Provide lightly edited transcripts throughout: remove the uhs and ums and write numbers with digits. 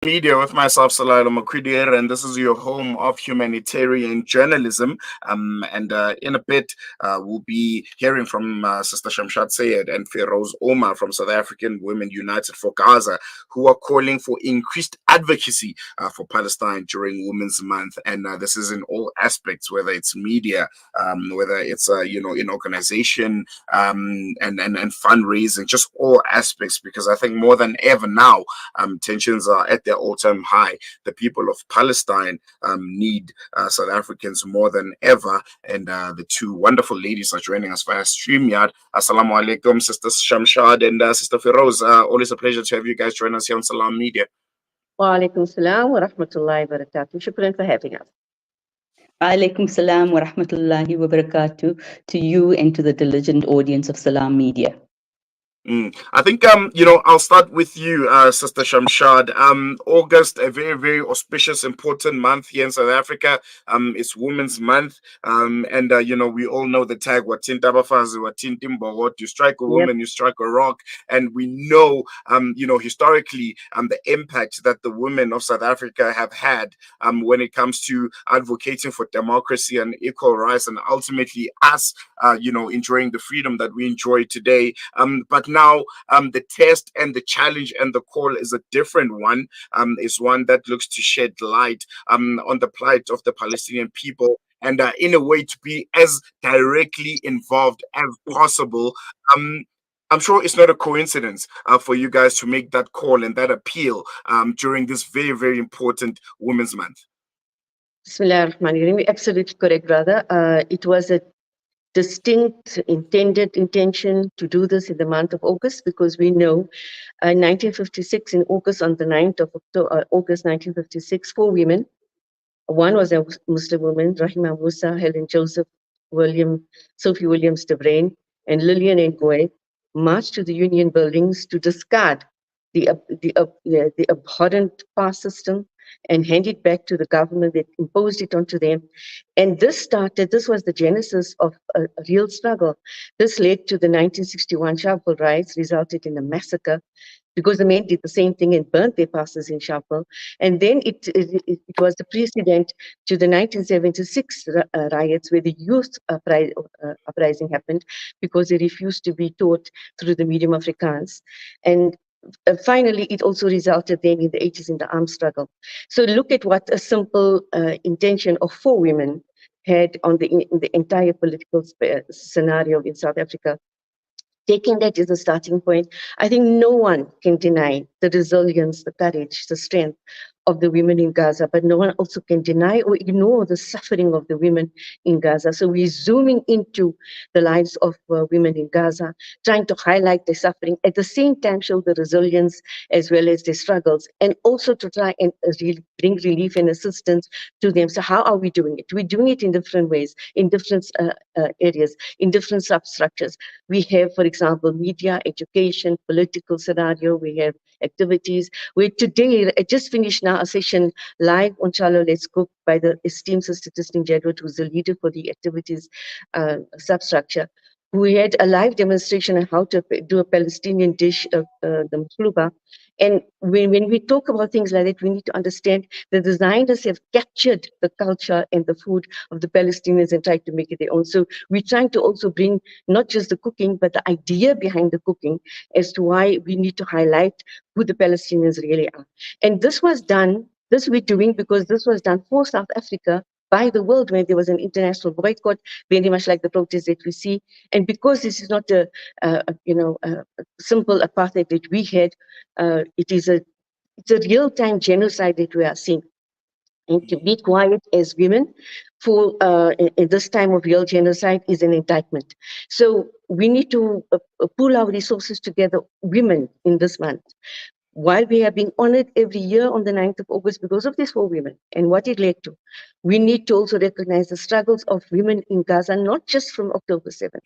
Media with myself, Salalo Makridier, and this is your home of humanitarian journalism. And in a bit, we'll be hearing from Sister Shamshad Sayed and Feroz Omar from South African Women United for Gaza, who are calling for increased advocacy for Palestine during Women's Month. And this is in all aspects, whether it's media, whether it's in organization, and fundraising, just all aspects. Because I think more than ever now, tensions are at their all-time high. The people of Palestine need South Africans more than ever, and the two wonderful ladies are joining us via StreamYard. Assalamu alaikum, Sister Shamshad and Sister Feroz. Always a pleasure to have you guys join us here on Salam Media. Wa alaikum salam wa rahmatullahi wa barakatuh. Shukran for having us. Alaikum salam wa rahmatullahi wa barakatuh to you and to the diligent audience of Salam Media. I think I'll start with you, Sister Shamshad. August, a very, very auspicious, important month here in South Africa. It's Women's Month, and we all know the tag "Watinta Bafazi, Watintimbo." What you strike a woman, you strike a rock, and we know, historically, the impact that the women of South Africa have had, when it comes to advocating for democracy and equal rights, and ultimately us, enjoying the freedom that we enjoy today. But now the test and the challenge and the call is a different one. Is one that looks to shed light on the plight of the Palestinian people, and in a way to be as directly involved as possible. I'm sure it's not a coincidence for you guys to make that call and that appeal during this very, very important Women's Month. Bismillah ar-Rahman ar-Rahim. Absolutely correct, brother. It was a distinct intended intention to do this in the month of August, because we know in 1956, in August, on the 9th of October, August 1956, 4 women. One was a Muslim woman, Rahima Musa, Helen Joseph, Sophie Williams de Bruyn, and Lillian Ngoe, marched to the Union buildings to discard the abhorrent caste system and hand it back to the government that imposed it onto them. And this was the genesis of a real struggle. This led to the 1961 Sharpeville riots, resulted in a massacre, because the men did the same thing and burnt their passes in Sharpeville. And then it was the precedent to the 1976 riots, where the youth uprising happened, because they refused to be taught through the medium of Afrikaans. And finally, it also resulted then in the 80s in the armed struggle. So look at what a simple intention of 4 women had on in the entire political scenario in South Africa. Taking that as a starting point, I think no one can deny the resilience, the courage, the strength of the women in Gaza, but no one also can deny or ignore the suffering of the women in Gaza. So we're zooming into the lives of women in Gaza, trying to highlight their suffering, at the same time show the resilience as well as their struggles, and also to try and bring relief and assistance to them. So how are we doing it? We're doing it in different ways, in different areas, in different substructures. We have, for example, media, education, political scenario. We have activities. We today, I just finished now a session live on Chalo Let's Cook by the esteemed Sister Christine Jedward, who's the leader for the activities substructure. We had a live demonstration on how to do a Palestinian dish, the mkhluba. And when we talk about things like that, we need to understand the designers have captured the culture and the food of the Palestinians and tried to make it their own. So we're trying to also bring not just the cooking, but the idea behind the cooking as to why we need to highlight who the Palestinians really are. And this was done, this we're doing because this was done for South Africa by the world when there was an international boycott, very much like the protests that we see. And because this is not a simple apartheid that we had, it's a real-time genocide that we are seeing. And to be quiet as women for in this time of real genocide is an indictment. So we need to pool our resources together, women, in this month. While we are being honored every year on the 9th of August because of these 4 women and what it led to, we need to also recognize the struggles of women in Gaza, not just from October 7th,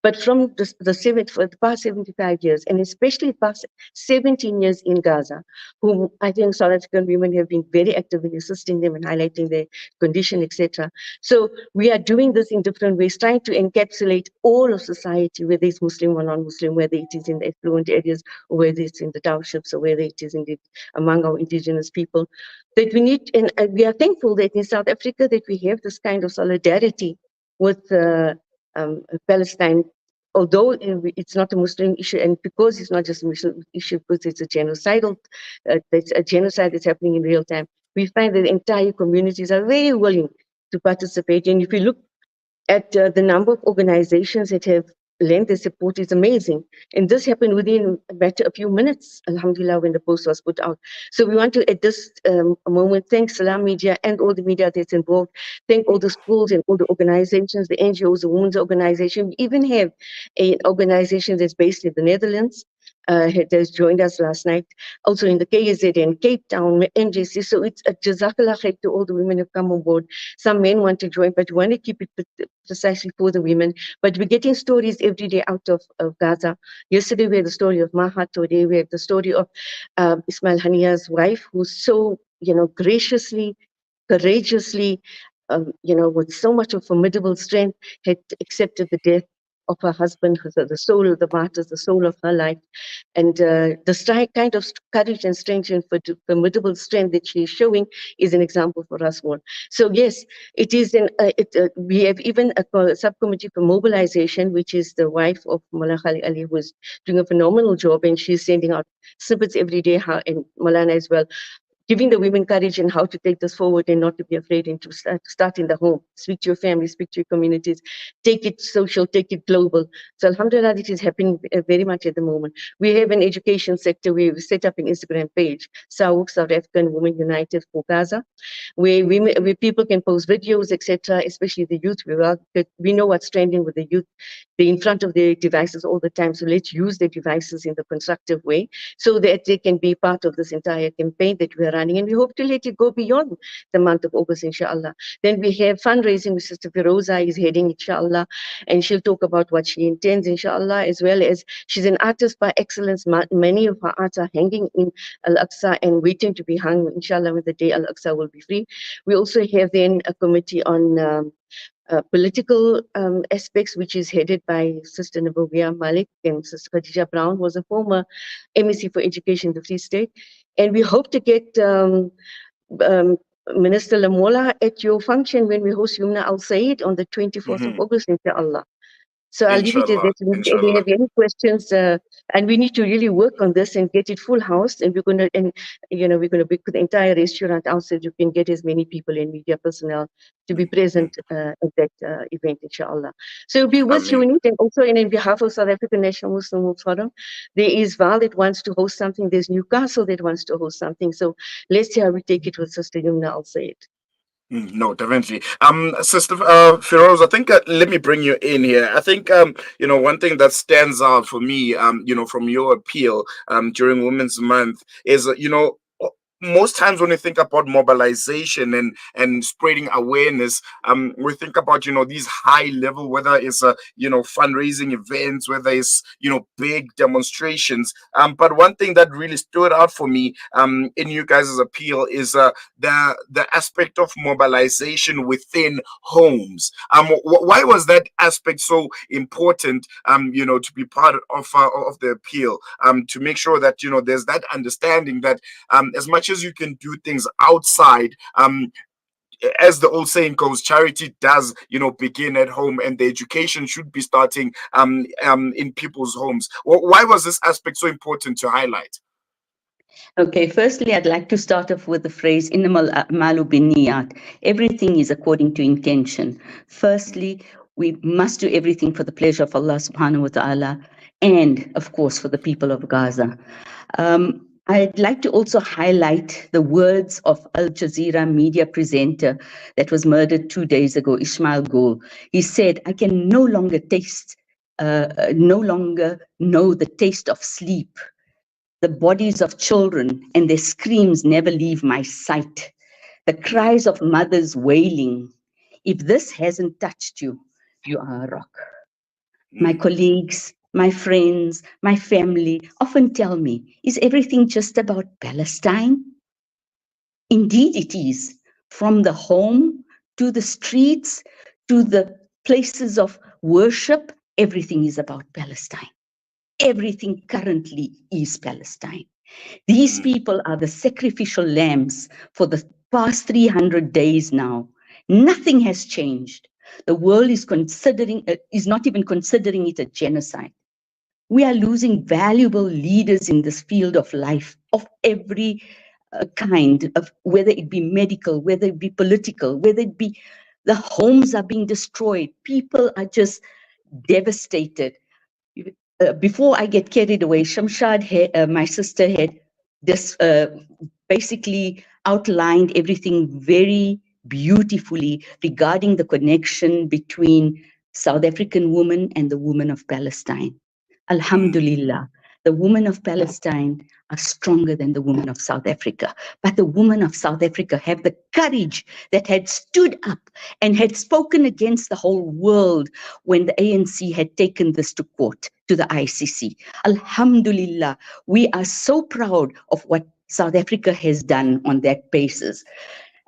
But from for the past 75 years, and especially the past 17 years in Gaza, whom I think South African women have been very active in assisting them and highlighting their condition, etc. So we are doing this in different ways, trying to encapsulate all of society, whether it's Muslim or non-Muslim, whether it is in the affluent areas, or whether it's in the townships, or whether it is indeed among our indigenous people. That we need, and we are thankful that in South Africa that we have this kind of solidarity with Palestine, although it's not a Muslim issue, and because it's not just a Muslim issue, because it's a genocidal, that's a genocide that's happening in real time, we find that entire communities are very willing to participate. And if you look at the number of organizations that have lent their support is amazing. And this happened within a few minutes, alhamdulillah, when the post was put out. So we want to, at this moment, thank Salam Media and all the media that's involved, thank all the schools and all the organizations, the NGOs, the women's organization. We even have an organization that's based in the Netherlands, has joined us last night, also in the KZN and Cape Town, NJC. So it's a jazakallah khair to all the women who come on board. Some men want to join, but we want to keep it precisely for the women. But we're getting stories every day out of Gaza. Yesterday we had the story of Mahat, today we had the story of Ismail Hania's wife, who's so, graciously, courageously, with so much of formidable strength, had accepted the death of her husband, the soul of the martyrs, the soul of her life. And the kind of courage and strength and formidable strength that she is showing is an example for us all. So yes, it is we have even a subcommittee for mobilization, which is the wife of Mullah Khali Ali, who is doing a phenomenal job, and she's sending out snippets every day, and Malana as well, giving the women courage and how to take this forward and not to be afraid, and to start in the home, speak to your family, speak to your communities, take it social, take it global. So alhamdulillah, this is happening very much at the moment. We have an education sector. We've set up an Instagram page, SAUC, South African Women United for Gaza, where people can post videos, etc., especially the youth. We know what's trending with the youth. They're in front of their devices all the time, so let's use their devices in the constructive way so that they can be part of this entire campaign that we are running. And we hope to let it go beyond the month of August, inshallah. Then we have fundraising with Sister Firoza is heading, inshallah, and she'll talk about what she intends, inshallah, as well as she's an artist by excellence. Many of her arts are hanging in Al-Aqsa and waiting to be hung, inshallah, when the day Al-Aqsa will be free. We also have then a committee on political aspects, which is headed by Sister Nabovia Malik, and Sister Khadija Brown was a former MEC for Education in the Free State. And we hope to get Minister Lamola at your function when we host Yumna Al Said on the 24th of August, inshallah. So I'll leave it at Inshallah, that. If you inshallah. have any questions, and we need to really work on this and get it full house. And we're gonna, we're gonna book the entire restaurant outside. You can get as many people and media personnel to be present at that event, inshallah. So we'll be with you in it, and also in behalf of South African National Muslim Forum, there is Val that wants to host something. There's Newcastle that wants to host something. So let's see how we take it with Sister Yumna Al Sayed. No, definitely. Sister Firoz, I think let me bring you in here. I think one thing that stands out for me, from your appeal during Women's Month is most times when we think about mobilization and spreading awareness, we think about these high level, whether it's fundraising events, whether it's big demonstrations. But one thing that really stood out for me in you guys' appeal is the aspect of mobilization within homes. Why was that aspect so important? To be part of the appeal, to make sure that there's that understanding that as much as you can do things outside, as the old saying goes, charity does begin at home, and the education should be starting in people's homes. Why was this aspect so important to highlight? Okay, firstly, I'd like to start off with the phrase innamal a'malu binniyat. Everything is according to intention. Firstly, we must do everything for the pleasure of Allah subhanahu wa ta'ala, and of course for the people of Gaza. I'd like to also highlight the words of Al Jazeera media presenter that was murdered 2 days ago, Ismail Gul. He said, I can no longer know the taste of sleep. The bodies of children and their screams never leave my sight. The cries of mothers wailing. If this hasn't touched you, you are a rock. My mm, colleagues, my friends, my family often tell me, is everything just about Palestine? Indeed, it is. From the home to the streets to the places of worship, everything is about Palestine. Everything currently is Palestine. These mm, people are the sacrificial lambs for the past 300 days now. Nothing has changed. The world is not even considering it a genocide. We are losing valuable leaders in this field of life of every kind of, whether it be medical, whether it be political, whether it be the homes are being destroyed. People are just devastated. Before I get carried away, my sister, had this basically outlined everything very beautifully regarding the connection between South African women and the women of Palestine. mm, Alhamdulillah, the women of Palestine are stronger than the women of South Africa. But the women of South Africa have the courage that had stood up and had spoken against the whole world when the ANC had taken this to court, to the ICC. Alhamdulillah, we are so proud of what South Africa has done on that basis.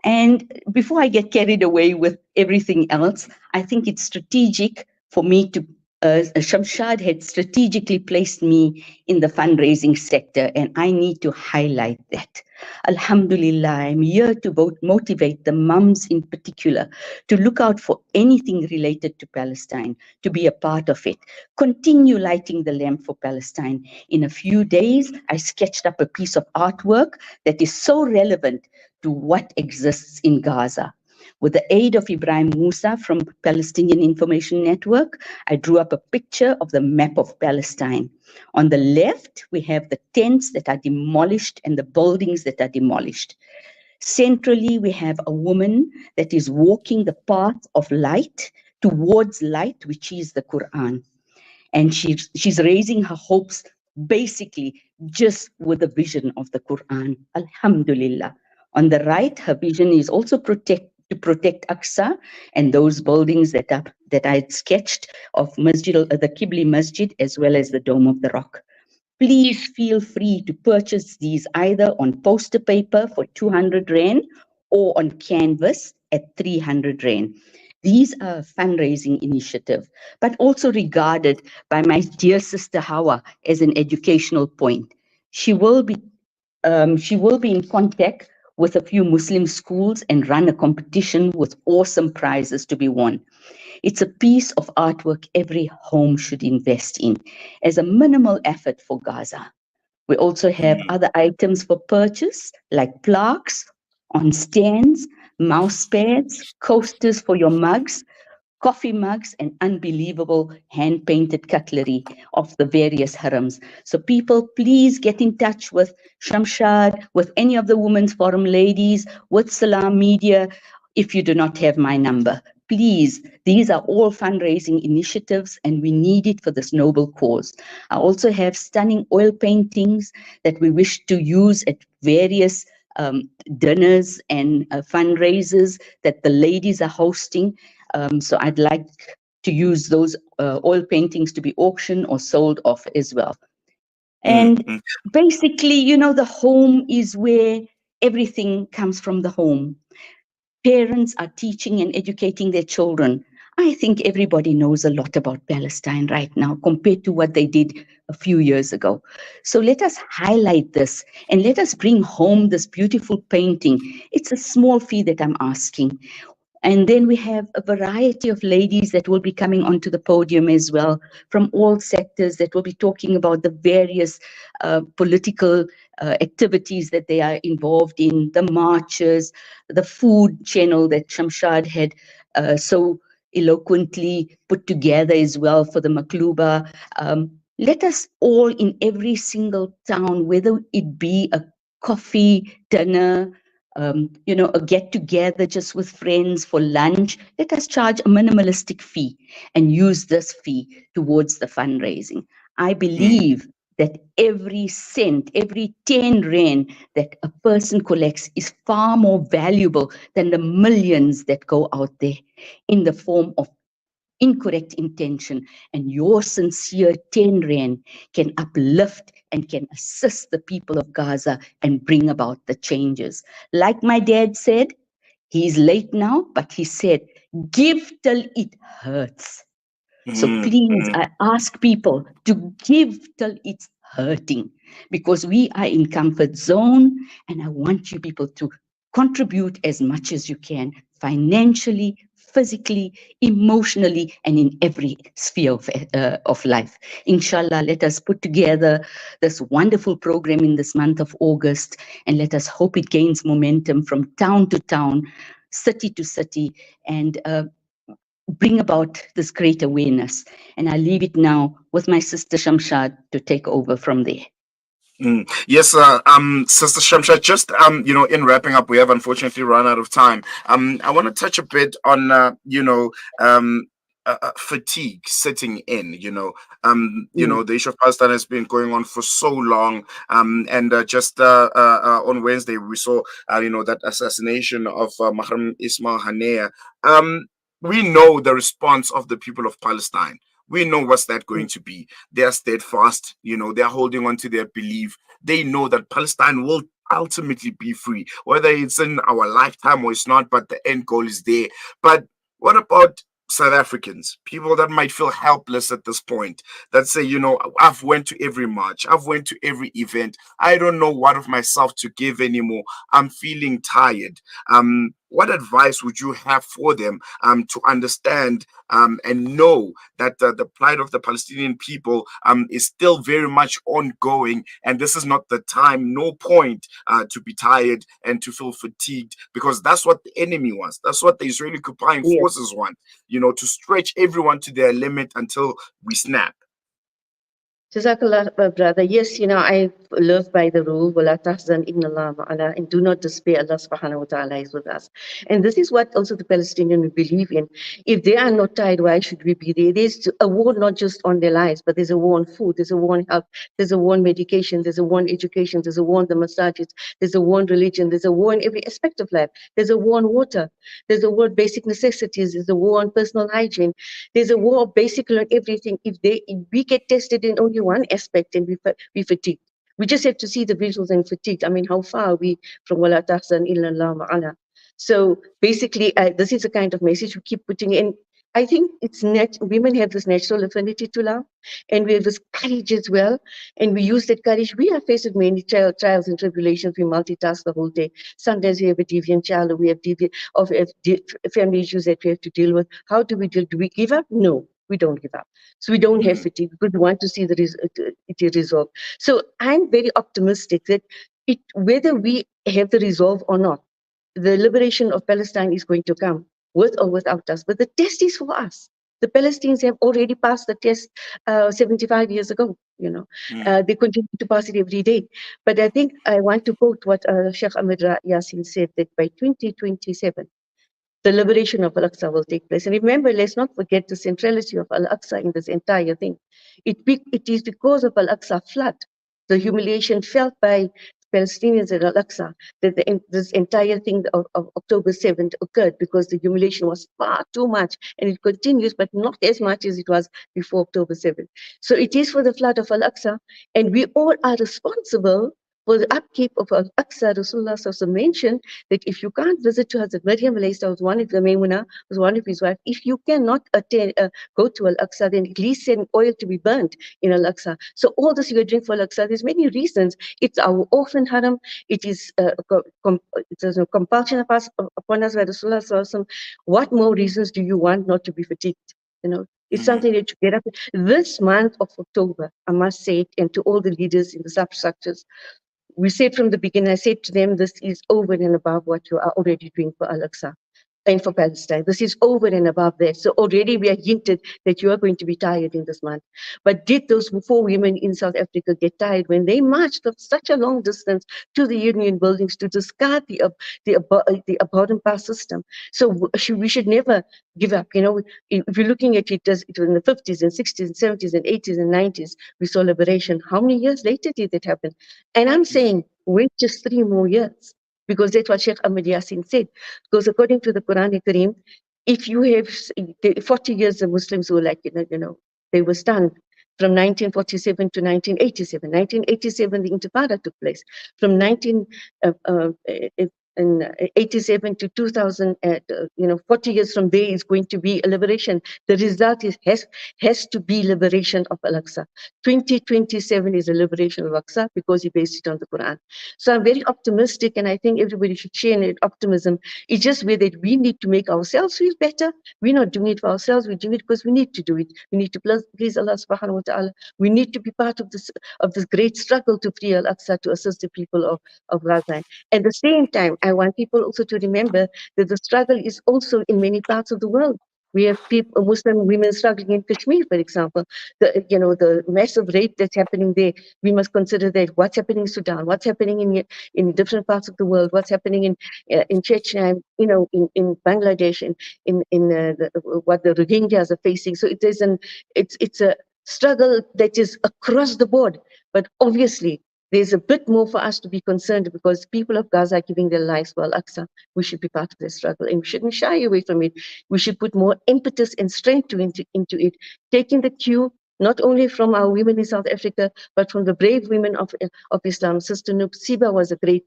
And before I get carried away with everything else, I think it's strategic for me to, Shamshad had strategically placed me in the fundraising sector, and I need to highlight that. Alhamdulillah, I'm here to motivate the mums in particular to look out for anything related to Palestine, to be a part of it. Continue lighting the lamp for Palestine. In a few days, I sketched up a piece of artwork that is so relevant to what exists in Gaza. With the aid of Ibrahim Musa from Palestinian Information Network, I drew up a picture of the map of Palestine. On the left, we have the tents that are demolished and the buildings that are demolished. Centrally, we have a woman that is walking the path of light towards light, which is the Quran. And she's raising her hopes basically just with the vision of the Quran. Alhamdulillah. On the right, her vision is also to protect Aqsa and those buildings that I had sketched of the Qibli Masjid, as well as the Dome of the Rock. Please feel free to purchase these either on poster paper for 200 Rand or on canvas at 300 Rand. These are a fundraising initiative, but also regarded by my dear sister Hawa as an educational point. She will be in contact with a few Muslim schools and run a competition with awesome prizes to be won. It's a piece of artwork every home should invest in as a minimal effort for Gaza. We also have mm, other items for purchase like plaques on stands, mouse pads, coasters for your mugs, coffee mugs, and unbelievable hand-painted cutlery of the various harams. So people, please get in touch with Shamshad, with any of the Women's Forum ladies, with Salam Media, if you do not have my number. Please, these are all fundraising initiatives and we need it for this noble cause. I also have stunning oil paintings that we wish to use at various dinners and fundraisers that the ladies are hosting. So I'd like to use those oil paintings to be auctioned or sold off as well. mm, And mm, basically, the home is where everything comes from the home. Parents are teaching and educating their children. I think everybody knows a lot about Palestine right now compared to what they did a few years ago. So let us highlight this and let us bring home this beautiful painting. It's a small fee that I'm asking. And then we have a variety of ladies that will be coming onto the podium as well from all sectors that will be talking about the various political activities that they are involved in, the marches, the food channel that Shamshad had so eloquently put together as well for the Makluba. Let us all in every single town, whether it be a coffee dinner, a get together just with friends for lunch, let us charge a minimalistic fee and use this fee towards the fundraising. I mm, believe that every cent, every 10 Rand that a person collects is far more valuable than the millions that go out there in the form of incorrect intention, and your sincere 10 rand can uplift and can assist the people of Gaza and bring about the changes. Like my dad said, he's late now, but he said, give till it hurts. So Mm, please, mm, I ask people to give till it's hurting, because we are in comfort zone, and I want you people to contribute as much as you can, financially, physically, emotionally, and in every sphere of life. Inshallah, let us put together this wonderful program in this month of August, and let us hope it gains momentum from town to town, city to city, and bring about this great awareness. And I leave it now with my sister Shamshad to take over from there. Yes, Sister Shamsha, just in wrapping up, we have unfortunately run out of time. I want to touch a bit on fatigue setting in. The issue of Palestine has been going on for so long. And just on Wednesday, we saw that assassination of Mahram Ismail Haniyeh. We know the response of the people of Palestine. We know what's that going to be. They are steadfast, they're holding on to their belief. They know that Palestine will ultimately be free, whether it's in our lifetime or it's not, but the end goal is there. But what about South Africans, people that might feel helpless at this point, that say, I've went to every march, I've went to every event, I don't know what of myself to give anymore, I'm feeling tired. What advice would you have for them to understand and know that the plight of the Palestinian people is still very much ongoing, and this is not the time, no point to be tired and to feel fatigued, because that's what the enemy wants. That's what the Israeli occupying Yes. forces want, to stretch everyone to their limit until we snap. Jazakallah, brother. Yes, I live by the rule, وَلَا تَحْزَنْ إِنَّ اللَّهَ مَعَنَا, and do not despair, Allah subhanahu wa ta'ala is with us. And this is what also the Palestinians believe in. If they are not tired, why should we be there? There's a war not just on their lives, but there's a war on food, there's a war on health, there's a war on medication, there's a war on education, there's a war on the massages, there's a war on religion, there's a war in every aspect of life. There's a war on water, there's a war on basic necessities, there's a war on personal hygiene, there's a war basically on everything. If we get tested in only one aspect and we fatigue. We just have to see the visuals and fatigue. I mean, how far are we from wala tahzan illa Allah ma'ana? So basically, this is the kind of message we keep putting in. I think women have this natural affinity to love, and we have this courage as well, and we use that courage. We are faced with many trials and tribulations. We multitask the whole day. Sometimes we have a deviant child, or we have family issues that we have to deal with. How do we deal? Do we give up? No, we don't give up. So we don't have fatigue because we want to see it resolved. So I'm very optimistic that whether we have the resolve or not, the liberation of Palestine is going to come with or without us. But the test is for us. The Palestinians have already passed the test 75 years ago. They continue to pass it every day. But I think I want to quote what Sheikh Ahmed Yassin said, that by 2027, the liberation of Al-Aqsa will take place. And remember, let's not forget the centrality of Al-Aqsa in this entire thing. It is because of Al-Aqsa flood, the humiliation felt by Palestinians at Al-Aqsa, that this entire thing of October 7th occurred, because the humiliation was far too much, and it continues, but not as much as it was before October 7th. So it is for the flood of Al-Aqsa, and we all are responsible for the upkeep of Al-Aqsa. Rasulullah mentioned that if you can't visit to Hazrat Maryam was one of the Maimuna, was one of his wives. If you cannot go to Al-Aqsa, then at least send oil to be burnt in Al-Aqsa. So all this you're doing for Al-Aqsa, there's many reasons. It's our orphan haram. It is it's a compulsion upon us by Rasulullah. What more reasons do you want not to be fatigued? It's something that you get up. This month of October, I must say it, and to all the leaders in the substructures, we said from the beginning, I said to them, this is over and above what you are already doing for Al-Aqsa and for Palestine. This is over and above that. So already we are hinted that you are going to be tired in this month. But did those 4 women in South Africa get tired when they marched of such a long distance to the union buildings to discard the abhorrent past system? So we should never give up. If you're looking at it, it was in the 50s and 60s and 70s and 80s and 90s, we saw liberation. How many years later did that happen? And I'm saying, wait just 3 more years, because that's what Sheikh Ahmed Yassin said. Because according to the Quran Kareem, if you have 40 years, the Muslims were like, they were stunned. From 1947 to 1987. 1987, the Intifada took place. From 1987 to 2000, 40 years from there is going to be a liberation. The result has to be liberation of Al-Aqsa. 2027 is a liberation of Al-Aqsa because he based it on the Quran. So I'm very optimistic, and I think everybody should share in optimism. It's just where that we need to make ourselves feel better. We're not doing it for ourselves. We're doing it because we need to do it. We need to please Allah subhanahu wa ta'ala. We need to be part of this great struggle to free Al-Aqsa, to assist the people of Gaza. At the same time, I want people also to remember that the struggle is also in many parts of the world. We have people, Muslim women struggling in Kashmir, for example. The massive rape that's happening there. We must consider that. What's happening in Sudan? What's happening in different parts of the world? What's happening in Chechnya? In Bangladesh, what the Rohingyas are facing. So it's a struggle that is across the board. But obviously, there's a bit more for us to be concerned because people of Gaza are giving their lives for Al-Aqsa. We should be part of the struggle and we shouldn't shy away from it. We should put more impetus and strength into it, taking the cue not only from our women in South Africa, but from the brave women of Islam. Sister Nupsiba was a great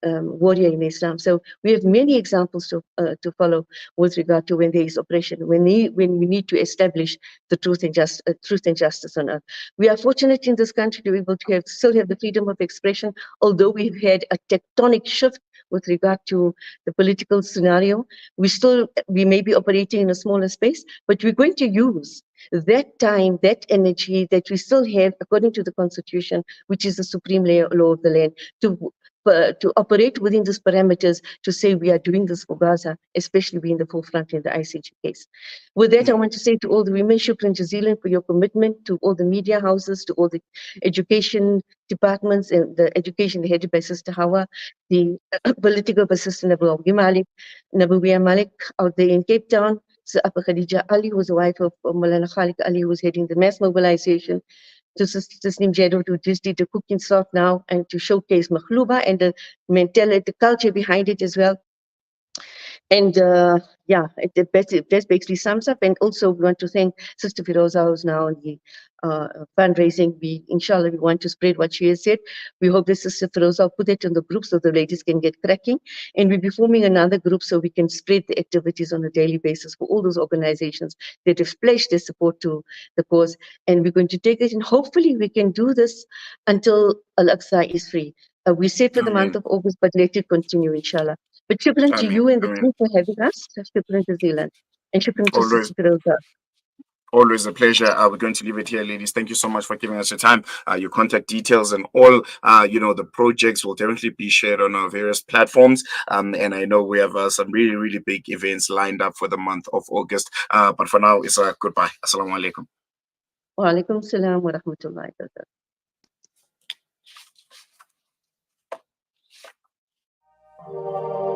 warrior in Islam. So we have many examples to follow with regard to when there is oppression, when we need to establish the truth and justice on earth. We are fortunate in this country to be able to still have the freedom of expression, although we've had a tectonic shift with regard to the political scenario. We may be operating in a smaller space, but we're going to use that time, that energy that we still have according to the Constitution, which is the supreme law of the land, to operate within these parameters, to say we are doing this for Gaza, especially being the forefront in the ICG case. With that, I want to say to all the women, shukran jazilan for your commitment, to all the media houses, to all the education departments, and the education headed by Sister Hawa, the political assistant Nabuwiya Malik out there in Cape Town, Khadija Ali, who's the wife of Maulana Khalik Ali, who's heading the mass mobilization, to Tasneem Jadot, who just did the cooking stock now, and to showcase Makhluba and the mentality, the culture behind it as well. And that basically sums up. And also we want to thank Sister Firoza, who's now on the fundraising. Inshallah, we want to spread what she has said. We hope that Sister Firoza will put it in the group so the ladies can get cracking. And we'll be forming another group so we can spread the activities on a daily basis for all those organizations that have pledged their support to the cause. And we're going to take it, and hopefully we can do this until Al-Aqsa is free. We said for the month of August, but let it continue, inshallah. But shukran to you and the team for having us. Shukran to Zealand. And shukran to Sister Firoza. Always a pleasure. We're going to leave it here, ladies. Thank you so much for giving us your time. Your contact details and all, the projects will definitely be shared on our various platforms. And I know we have some really, really big events lined up for the month of August. But for now, it's a goodbye. Assalamu alaikum. Wa alaikum salam wa rahmatullahi wa barakatuh.